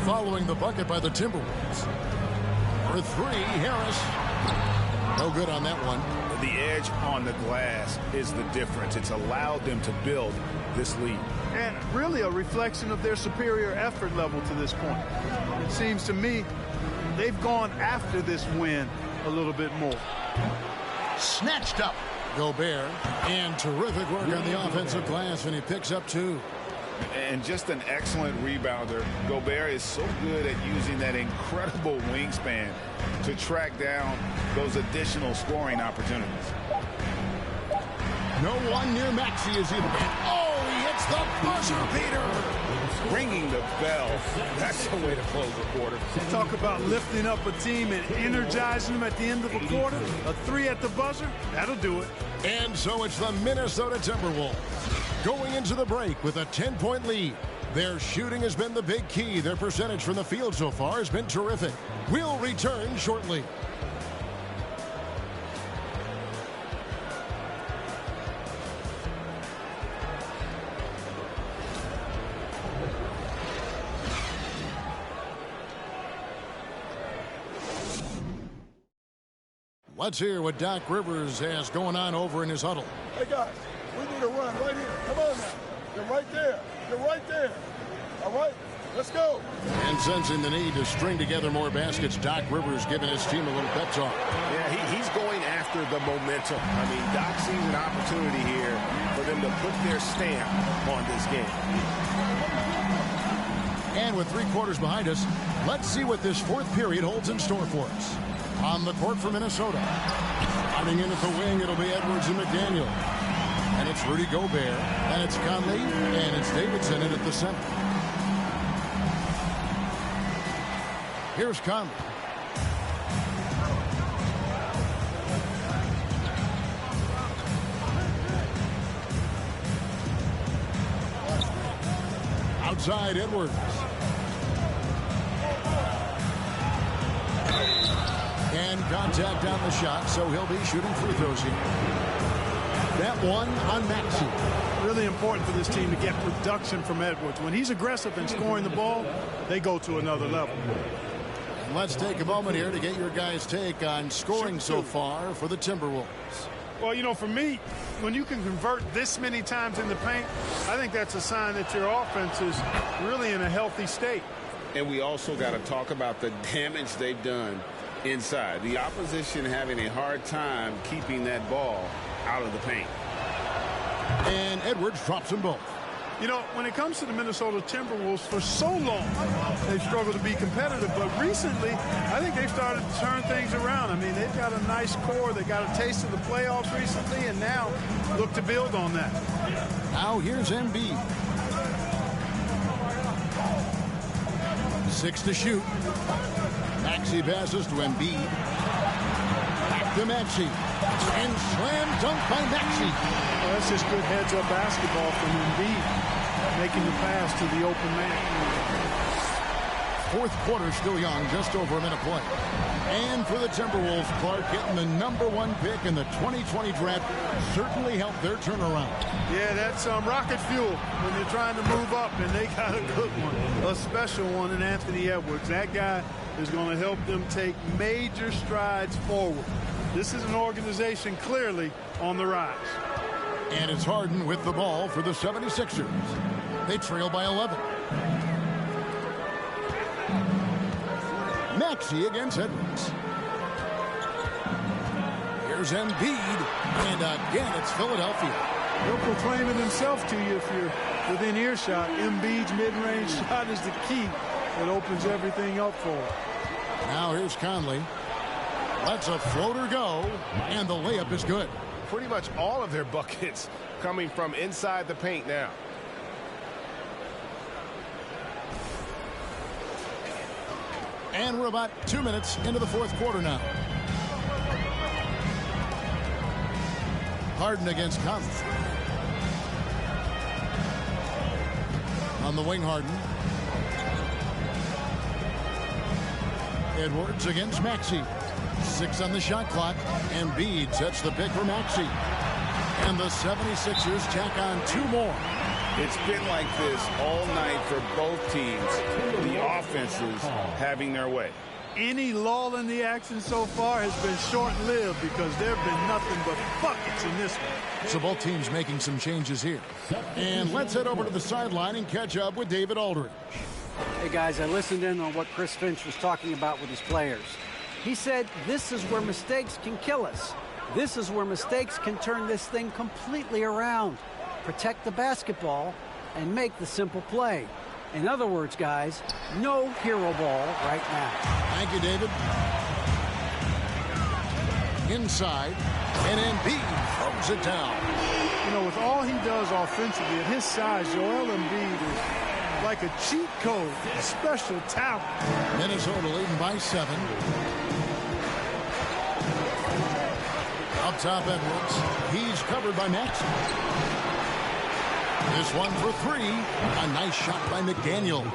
following the bucket by the Timberwolves. For 3, Harris. No good on that one. The edge on the glass is the difference. It's allowed them to build this lead. And really a reflection of their superior effort level to this point. It seems to me they've gone after this win a little bit more. Snatched up. Gobert. And terrific work on the offensive glass, and he picks up 2. And just an excellent rebounder. Gobert is so good at using that incredible wingspan to track down those additional scoring opportunities. No one near Maxey is either. Oh, he hits the buzzer beater. Ringing the bell. That's the way to close the quarter. Talk about lifting up a team and energizing them at the end of a quarter. A 3 at the buzzer, that'll do it. And so it's the Minnesota Timberwolves going into the break with a 10-point lead. Their shooting has been the big key. Their percentage from the field so far has been terrific. We'll return shortly. Let's hear what Doc Rivers has going on over in his huddle. Hey, guys, we need a run right here. Come on now. You're right there. You're right there. All right, let's go. And sensing the need to string together more baskets, Doc Rivers giving his team a little pep talk. Yeah, he's going after the momentum. I mean, Doc sees an opportunity here for them to put their stamp on this game. And with 3 quarters behind us, let's see what this fourth period holds in store for us. On the court for Minnesota. Running in at the wing, it'll be Edwards and McDaniel. And it's Rudy Gobert. And it's Conley. And it's Davidson in at the center. Here's Conley. outside Edwards. And contact on the shot, so he'll be shooting free throws here. That one on Maxey. Really important for this team to get production from Edwards. When he's aggressive and scoring the ball, they go to another level. And let's take a moment here to get your guys' take on scoring so far for the Timberwolves. Well, you know, for me, when you can convert this many times in the paint, I think that's a sign that your offense is really in a healthy state. And we also got to talk about the damage they've done inside. The opposition having a hard time keeping that ball out of the paint. And Edwards drops them both. You know, when it comes to the Minnesota Timberwolves, for so long, they've struggled to be competitive. But recently, I think they've started to turn things around. I mean, they've got a nice core. They got a taste of the playoffs recently, and now look to build on that. Now here's Embiid. 6 to shoot. Maxey passes to Embiid. Back to Maxey. And slam dunk by Maxey. Well, that's just good heads-up basketball from Embiid, making the pass to the open man. Fourth quarter still young, just over a minute play. And for the Timberwolves, Clark getting the #1 pick in the 2020 draft certainly helped their turnaround. Yeah, that's rocket fuel when they're trying to move up, and they got a good one, a special one in Anthony Edwards. That guy is going to help them take major strides forward. This is an organization clearly on the rise. And it's Harden with the ball for the 76ers. They trail by 11. Maxey against Edwards. Here's Embiid. And again, it's Philadelphia. He'll proclaim it himself to you if you're within earshot. Embiid's mid-range shot is the key that opens everything up for him. Now here's Conley. Lets a floater go, and the layup is good. Pretty much all of their buckets coming from inside the paint now. And we're about 2 minutes into the fourth quarter now. Harden against Conley. On the wing, Harden. Edwards against Maxey. 6 on the shot clock. Embiid sets the pick for Maxey. And the 76ers tack on 2 more. It's been like this all night for both teams. The offenses having their way. Any lull in the action so far has been short-lived because there have been nothing but buckets in this one. So both teams making some changes here. And let's head over to the sideline and catch up with David Aldridge. Hey, guys, I listened in on what Chris Finch was talking about with his players. He said this is where mistakes can kill us. This is where mistakes can turn this thing completely around. Protect the basketball and make the simple play. In other words, guys, no hero ball right now. Thank you, David. Inside, and Embiid throws it down. You know, with all he does offensively, at his size, Joel Embiid is like a cheat code, a special talent. Minnesota leading by 7. Up top, Edwards. He's covered by Maxey. This one for 3. A nice shot by McDaniels.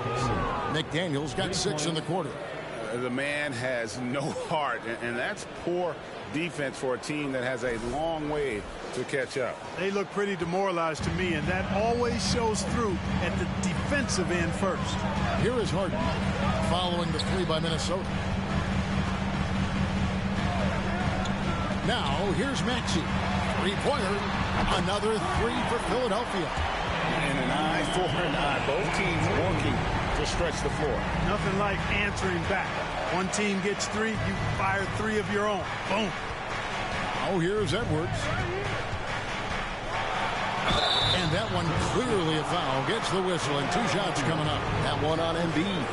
McDaniels got 6 in the quarter. The man has no heart, and that's poor defense for a team that has a long way to catch up. They look pretty demoralized to me, and that always shows through at the defensive end first. Here is Harden following the 3 by Minnesota. Now here's Maxey. 3-pointer. Another 3 for Philadelphia. And an eye for an eye. Both teams working to stretch the floor. Nothing like answering back. One team gets 3, you fire 3 of your own. Boom. Oh, here's Edwards. And that one clearly a foul. Gets the whistle, and 2 shots coming up. That one on Embiid.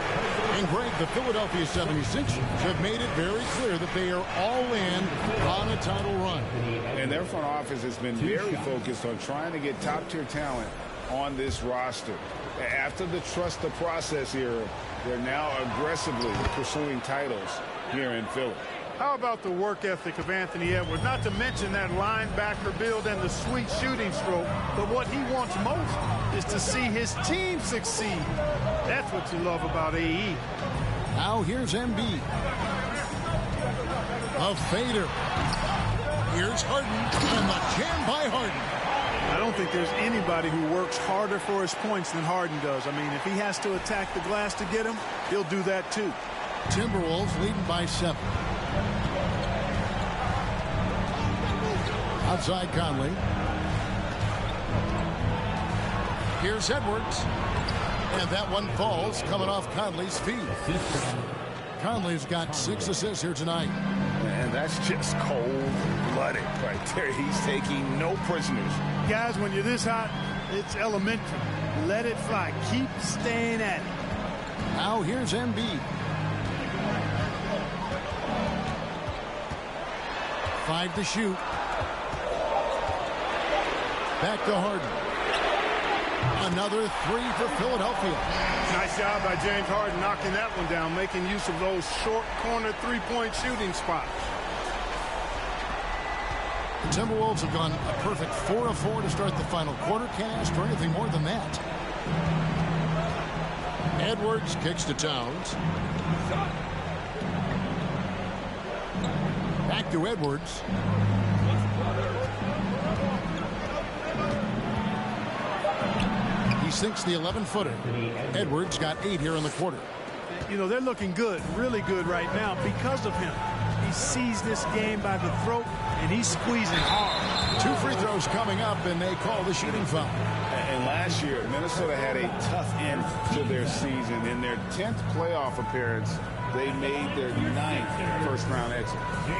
And Greg, the Philadelphia 76ers have made it very clear that they are all in on a title run. And their front office has been very focused on trying to get top-tier talent on this roster. After the trust the process era, they're now aggressively pursuing titles here in Philly. How about the work ethic of Anthony Edwards? Not to mention that linebacker build and the sweet shooting stroke. But what he wants most is to see his team succeed. That's what you love about AE. Now here's Embiid. A fader. Here's Harden, and the jam by Harden. I don't think there's anybody who works harder for his points than Harden does. I mean, if he has to attack the glass to get him, he'll do that too. Timberwolves leading by 7. Outside Conley. Here's Edwards. And that one falls coming off Conley's feet. Conley's got 6 assists here tonight. And that's just cold-blooded right there. He's taking no prisoners. Guys, when you're this hot, it's elementary. Let it fly. Keep staying at it. Now here's Embiid. 5 to shoot. Back to Harden. Another 3 for Philadelphia. Nice job by James Harden knocking that one down, making use of those short corner three-point shooting spots. The Timberwolves have gone a perfect 4 of 4 to start the final quarter. Can't ask for anything more than that. Edwards kicks to Towns. Back to Edwards. He sinks the 11-footer. Edwards got 8 here in the quarter. You know, they're looking good, really good right now because of him. He sees this game by the throat, and he's squeezing hard. 2 free throws coming up, and they call the shooting foul. And last year, Minnesota had a tough end to their season. In their 10th playoff appearance, they made their 9th first-round exit.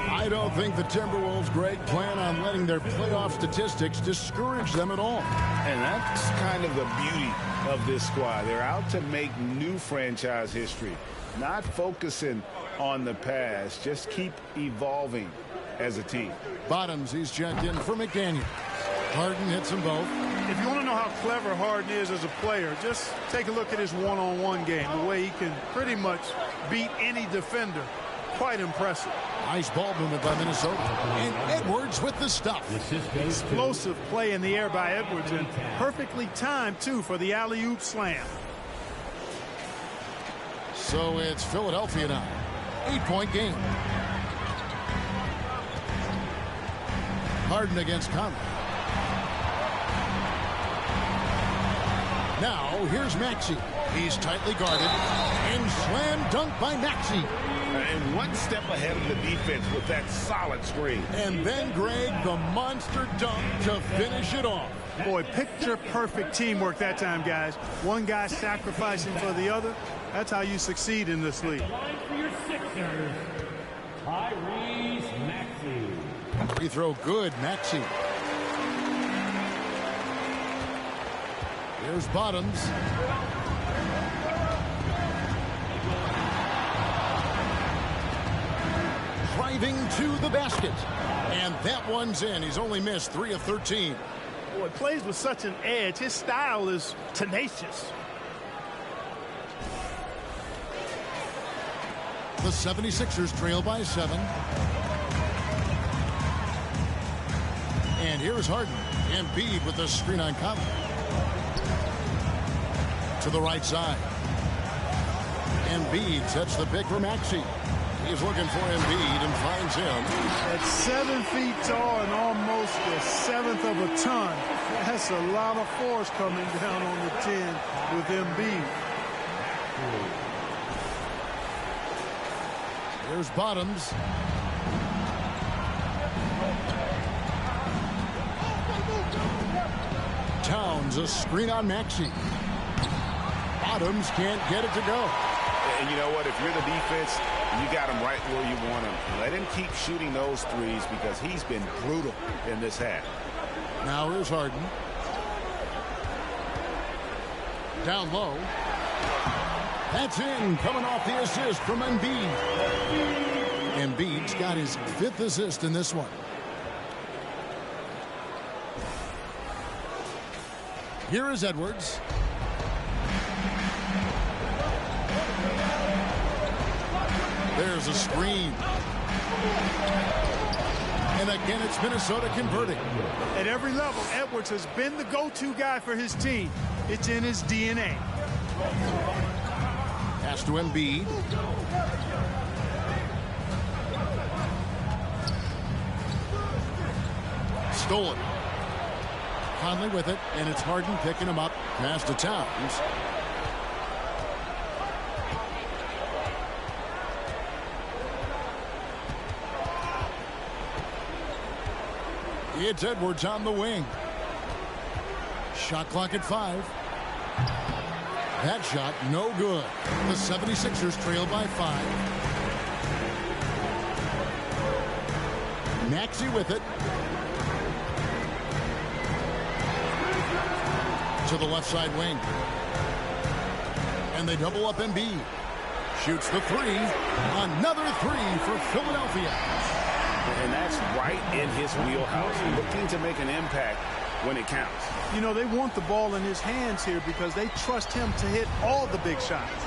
I don't think the Timberwolves, Greg, plan on letting their playoff statistics discourage them at all. And that's kind of the beauty of this squad. They're out to make new franchise history, not focusing on the past. Just keep evolving as a team. Bottoms, he's checked in for McDaniel. Harden hits them both. If you want to know how clever Harden is as a player, just take a look at his one-on-one game, the way he can pretty much beat any defender. Quite impressive. Nice ball movement by Minnesota. And Edwards with the stuff. Explosive play in the air by Edwards, and perfectly timed, too, for the alley-oop slam. So it's Philadelphia now. 8-point game. Harden against Conley. Now here's Maxey. He's tightly guarded. And slam dunk by Maxey. And one step ahead of the defense with that solid screen. And then, Greg, the monster dunk to finish it off. Boy, picture-perfect teamwork that time, guys. One guy sacrificing for the other. That's how you succeed in this league. Line for your Sixers, Tyrese Maxey. Free throw good, Maxey. Here's Bottoms. Driving to the basket. And that one's in. He's only missed 3 of 13. Boy, plays with such an edge. His style is tenacious. The 76ers trail by 7. And here's Harden. Embiid with the screen on Conley. To the right side. Embiid sets the pick for Maxey. He's looking for Embiid and finds him. At 7 feet tall and almost a 1/7 of a ton, that's a lot of force coming down on the 10 with Embiid. Here's Bottoms. Towns, a screen on Maxey. Bottoms can't get it to go. And you know what? If you're the defense, you got him right where you want him. Let him keep shooting those threes because he's been brutal in this half. Now here's Harden. Down low. That's in, coming off the assist from Embiid. Embiid's got his 5th assist in this one. Here is Edwards. There's a screen. And again, it's Minnesota converting. At every level, Edwards has been the go-to guy for his team. It's in his DNA. Pass to Embiid. Stolen. Conley with it, and it's Harden picking him up. Pass to Towns. It's Edwards on the wing. Shot clock at 5. That shot, no good. The 76ers trail by 5. Maxey with it. To the left side wing. And they double up Embiid. Shoots the 3. Another 3 for Philadelphia. And that's right in his wheelhouse. Looking to make an impact when it counts. You know, they want the ball in his hands here because they trust him to hit all the big shots.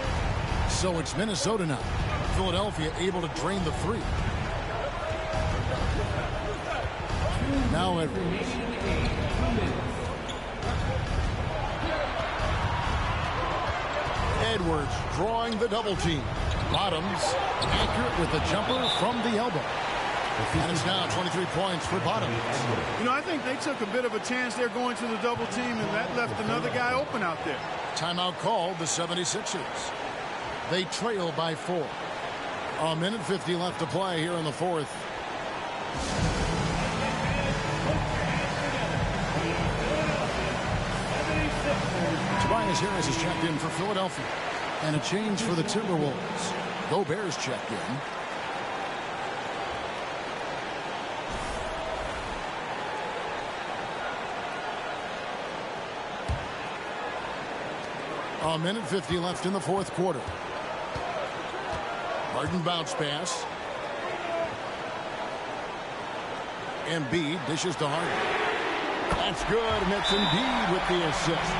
So it's Minnesota now. Philadelphia able to drain the 3. Now Edwards. Edwards drawing the double team. Bottoms accurate with the jumper from the elbow. And it's now 23 points for Bottoms. You know, I think they took a bit of a chance there going to the double team, and that left another guy open out there. Timeout called the 76ers. They trail by 4. A minute 50 left to play here in the 4th. Tobias Harris is checked in for Philadelphia. And a change for the Timberwolves. Gobert's checked in. A minute 50 left in the 4th quarter. Harden bounce pass. Embiid dishes to Harden. That's good, and it's Embiid with the assist.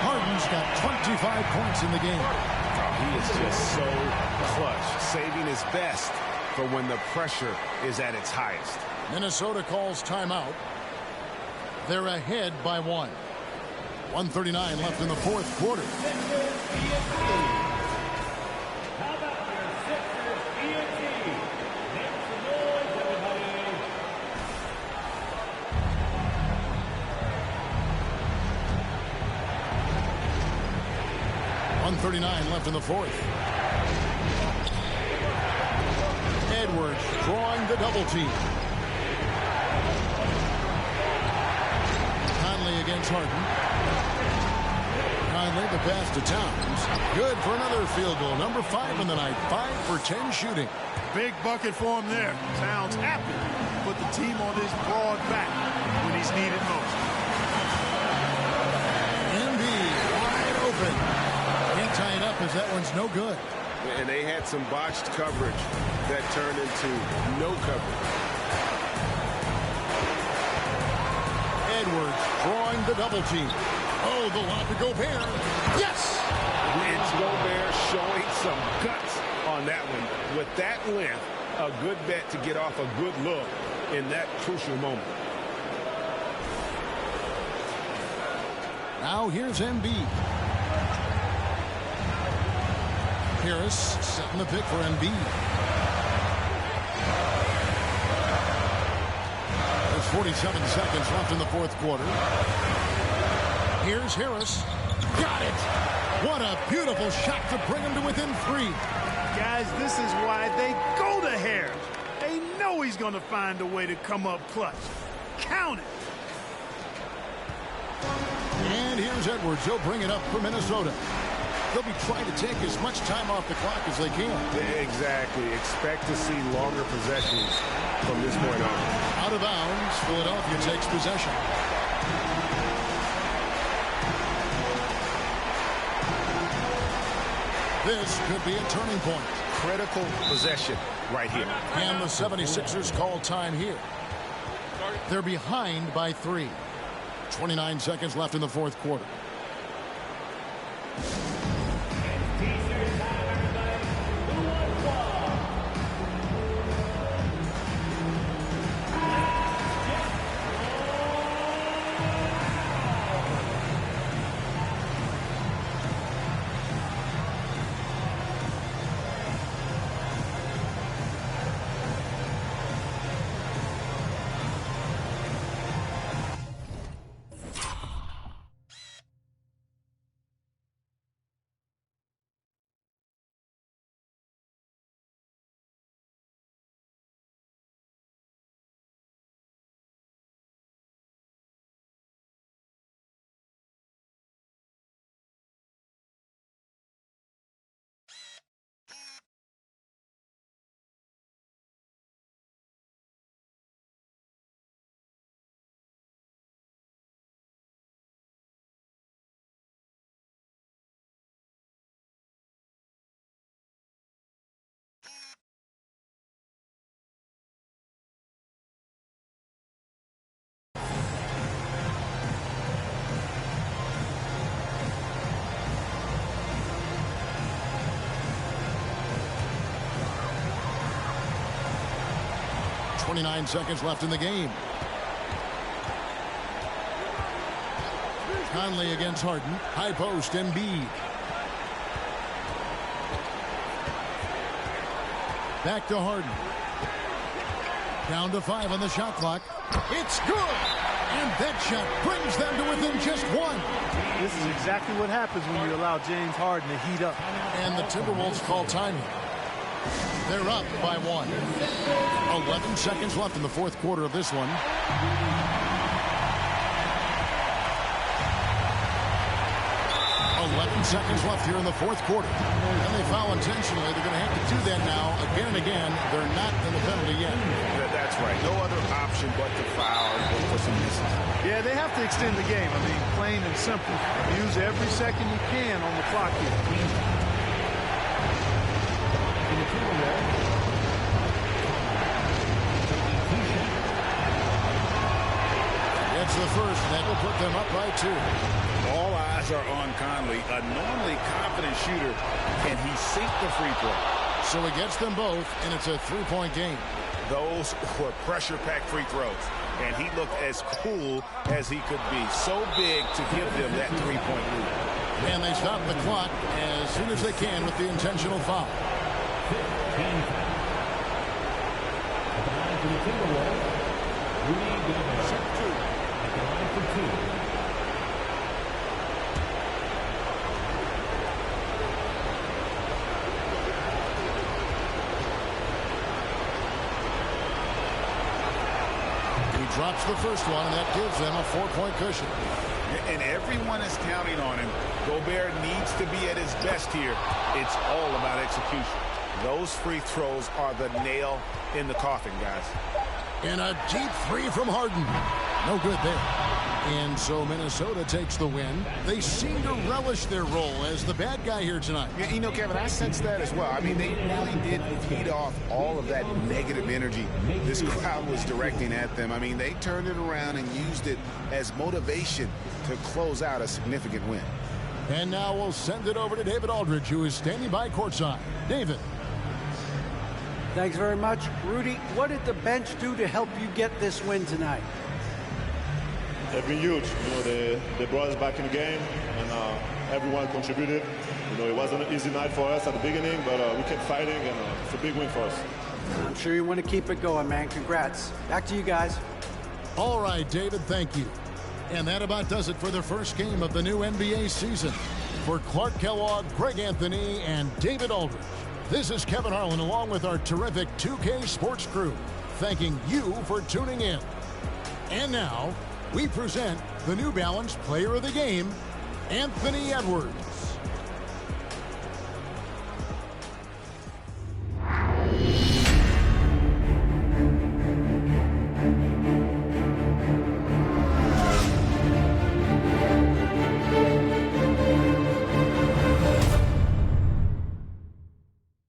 Harden's got 25 points in the game. He is just so clutch, saving his best for when the pressure is at its highest. Minnesota calls timeout. They're ahead by 1. 1:39 left in the 4th quarter. How about your Sixers ENT? Make some noise, everybody. 1:39 left in the 4th. Edwards drawing the double team. Conley against Harden. Conley the pass to Towns. Good for another field goal. Number 5 in the night. 5 for 10 shooting. Big bucket for him there. Towns happy to put the team on his broad back when he's needed most. Embiid wide open. Can't tie it up as that one's no good. And they had some botched coverage that turned into no coverage. Edwards drawing the double team. Oh, the lob to Gobert. Yes! It's Gobert showing some guts on that one. With that length, a good bet to get off a good look in that crucial moment. Now here's Embiid. Harris setting the pick for Embiid. There's 47 seconds left in the 4th quarter. Here's Harris. Got it! What a beautiful shot to bring him to within 3. Guys, this is why they go to Harris. They know he's going to find a way to come up clutch. Count it. And here's Edwards. He'll bring it up for Minnesota. They'll be trying to take as much time off the clock as they can. Exactly. Expect to see longer possessions from this point on. Out of bounds, Philadelphia takes possession. This could be a turning point. Critical possession right here. And the 76ers call time here. They're behind by 3. 29 seconds left in the 4th quarter. 29 seconds left in the game. Conley against Harden. High post, Embiid. Back to Harden. Down to 5 on the shot clock. It's good! And that shot brings them to within just 1. This is exactly what happens when you allow James Harden to heat up. And the Timberwolves call timing. They're up by 1. 11 seconds left in the fourth quarter of this one. 11 seconds left here in the fourth quarter. And they foul intentionally. They're going to have to do that now again and again. They're not in the penalty yet. That's right. No other option but to foul and go for some misses. Yeah, they have to extend the game. I mean, plain and simple. Use every second you can on the clock here. It's the first, and that will put them up by 2. All eyes are on Conley, a normally confident shooter. Can he sink the free throw? So he gets them both, and it's a 3-point game. Those were pressure-packed free throws, and he looked as cool as he could be. So big to give them that 3-point lead. And they stop the clock as soon as they can with the intentional foul. 15 foul. At the line for the Timberwolves, Rudy Gobert. At the line for 2. Drops the first one, and that gives them a 4-point cushion. And everyone is counting on him. Gobert needs to be at his best here. It's all about execution. Those free throws are the nail in the coffin, guys. And a deep 3 from Harden. No good there. And so Minnesota takes the win. They seem to relish their role as the bad guy here tonight. Yeah, you know, Kevin, I sense that as well. I mean, they really did feed off all of that negative energy this crowd was directing at them. I mean, they turned it around and used it as motivation to close out a significant win. And now we'll send it over to David Aldridge, who is standing by courtside. David. Thanks very much. Rudy, what did the bench do to help you get this win tonight? They've been huge. You know, they brought us back in the game, and everyone contributed. You know, it wasn't an easy night for us at the beginning, but we kept fighting, and it's a big win for us. I'm sure you want to keep it going, man. Congrats. Back to you guys. All right, David, thank you. And that about does it for the first game of the new NBA season. For Clark Kellogg, Greg Anthony, and David Aldridge, this is Kevin Harlan along with our terrific 2K Sports crew, thanking you for tuning in. And now, we present the New Balance Player of the Game, Anthony Edwards.